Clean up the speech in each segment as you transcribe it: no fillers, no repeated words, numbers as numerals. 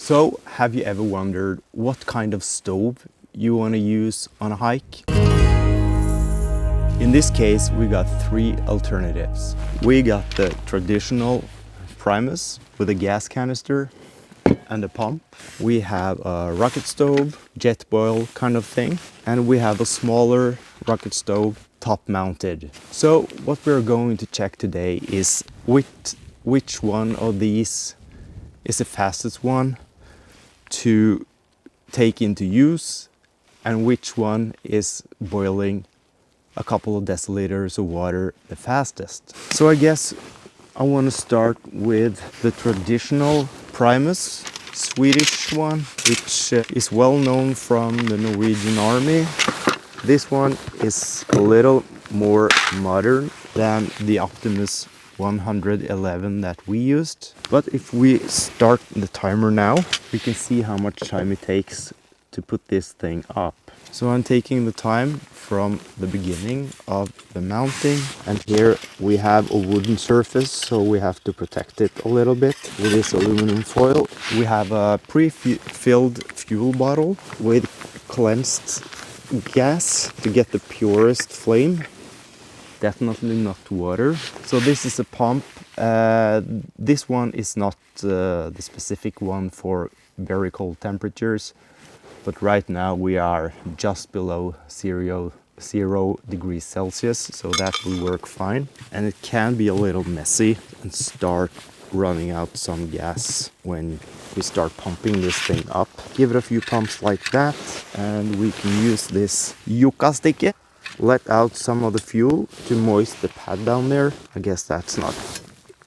So, have you ever wondered what kind of stove you want to use on a hike? In this case, we got three alternatives. We got the traditional Primus with a gas canister and a pump. We have a rocket stove, jet boil kind of thing, and we have a smaller rocket stove top mounted. So what we're going to check today is which one of these is the fastest one to take into use and which one is boiling a couple of deciliters of water the fastest. So I guess I want to start with the traditional Primus, Swedish one, which is well known from the Norwegian army. This one is a little more modern than the Optimus 111 that we used. But if we start the timer now, we can see how much time it takes to put this thing up. So I'm taking the time from the beginning of the mounting, and here we have a wooden surface, so we have to protect it a little bit with this aluminum foil. We have a pre-filled fuel bottle with cleansed gas to get the purest flame. Definitely not water. So this is a pump. This one is not the specific one for very cold temperatures, but right now we are just below zero degrees Celsius, so that will work fine. And it can be a little messy and start running out some gas when we start pumping this thing up. Give it a few pumps like that, and we can use this Jukka-stikke. Let out some of the fuel to moist the pad down there. I guess that's not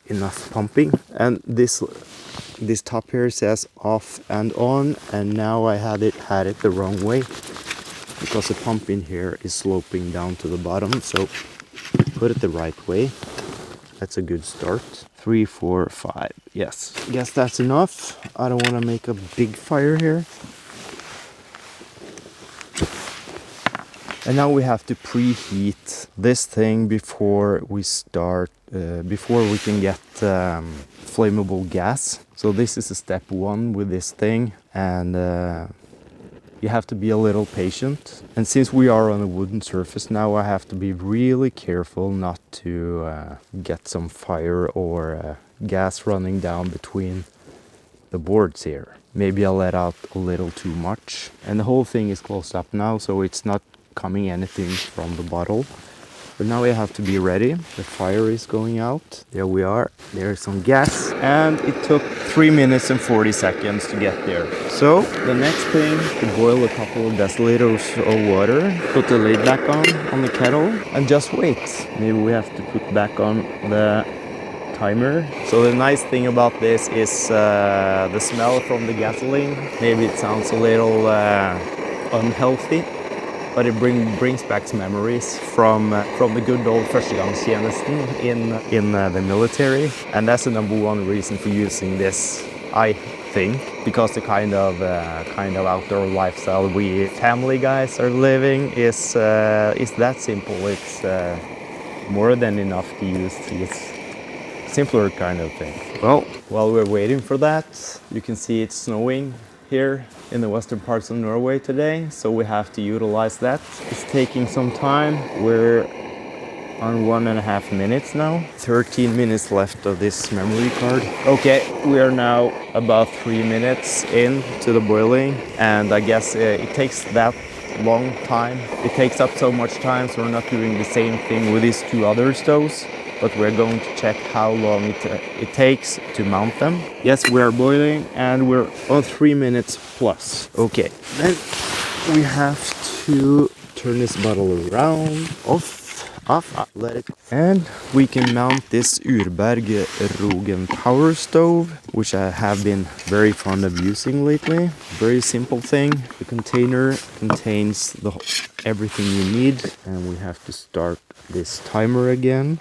enough pumping. And this top here says off and on, and now I had it the wrong way because the pump in here is sloping down to the bottom. So put it the right way. That's a good start. 3, 4, 5. Yes, I guess that's enough. I don't want to make a big fire here. And now we have to preheat this thing before we start, before we can get flammable gas. So this is a step 1 with this thing, and you have to be a little patient. And since we are on a wooden surface now, I have to be really careful not to get some fire or gas running down between the boards here. Maybe I let out a little too much. And the whole thing is closed up now, so it's not coming anything from the bottle. But now we have to be ready. The fire is going out. There we are. There's some gas. And it took 3 minutes and 40 seconds to get there. So the next thing, to boil a couple of deciliters of water. Put the lid back on the kettle, and just wait. Maybe we have to put back on the timer. So the nice thing about this is the smell from the gasoline. Maybe it sounds a little unhealthy, but it brings back memories from the good old førstegangstjenesten in the military. And that's the #1 reason for using this, I think, because the kind of outdoor lifestyle we family guys are living is that simple. It's more than enough to use this simpler kind of thing. Well, while we're waiting for that, you can see it's snowing here in the western parts of Norway today, so we have to utilize that. It's taking some time. We're on 1.5 minutes now. 13 minutes left of this memory card. Okay, we are now about 3 minutes into the boiling, and I guess it takes that long time. It takes up so much time, so we're not doing the same thing with these 2 other stoves. But we're going to check how long it takes to mount them. Yes, we are boiling, and we're on 3 minutes plus. Okay, then we have to turn this bottle around, off, let it, and we can mount this Urberg Rogen power stove, which I have been very fond of using lately. Very simple thing. The container contains everything you need, and we have to start this timer again.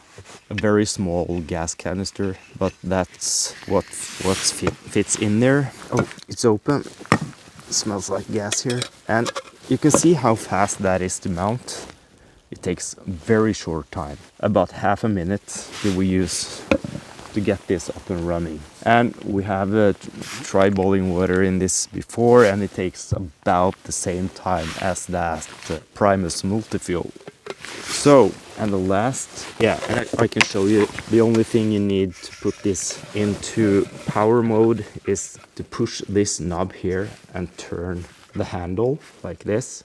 A very small gas canister, but that's what fits in there. Oh, it's open. It smells like gas here. And you can see how fast that is to mount. It takes a very short time. About half a minute. Here we use to get this up and running. And we have tried boiling water in this before, and it takes about the same time as that Primus multi-fuel. So, and the last, yeah, and I can show you, the only thing you need to put this into power mode is to push this knob here and turn the handle like this.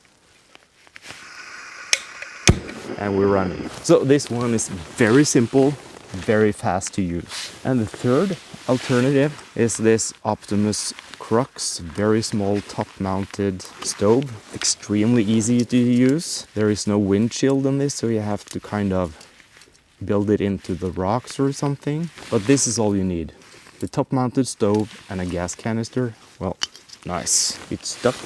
And we're running. So this one is very simple, very fast to use. And the third alternative is this Optimus Crux, very small top-mounted stove, extremely easy to use. There is no windshield on this, so you have to kind of build it into the rocks or something. But this is all you need. The top-mounted stove and a gas canister. Well, nice. It's stuck.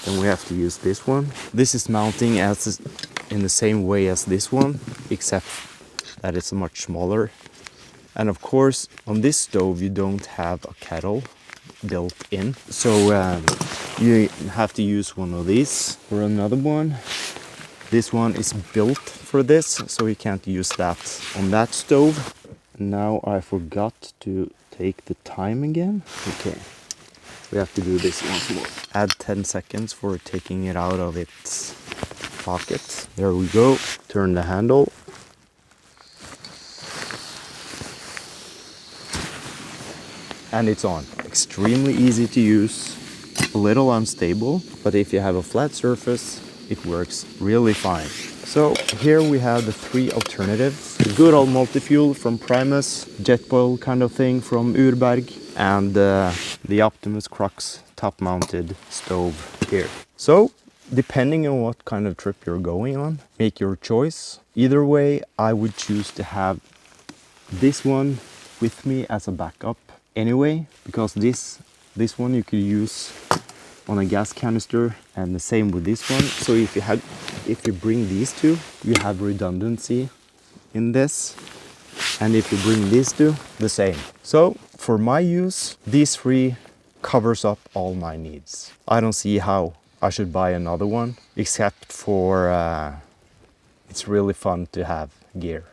Then we have to use this one. This is mounting as in the same way as this one, except that it's much smaller. And of course, on this stove you don't have a kettle built in, so you have to use one of these or another one. This one is built for this, so you can't use that on that stove. Now I forgot to take the time again. Okay, we have to do this once more. Add 10 seconds for taking it out of its pocket. There we go. Turn the handle. And it's on. Extremely easy to use, a little unstable, but if you have a flat surface, it works really fine. So here we have the three alternatives. The good old multi-fuel from Primus, Jetboil kind of thing from Urberg, and the Optimus Crux top-mounted stove here. So, depending on what kind of trip you're going on, make your choice. Either way, I would choose to have this one with me as a backup anyway, because this one you could use on a gas canister, and the same with this one. So if you bring these two, you have redundancy in this, and if you bring these two, the same. So for my use, these three covers up all my needs. I don't see how I should buy another one, except for it's really fun to have gear.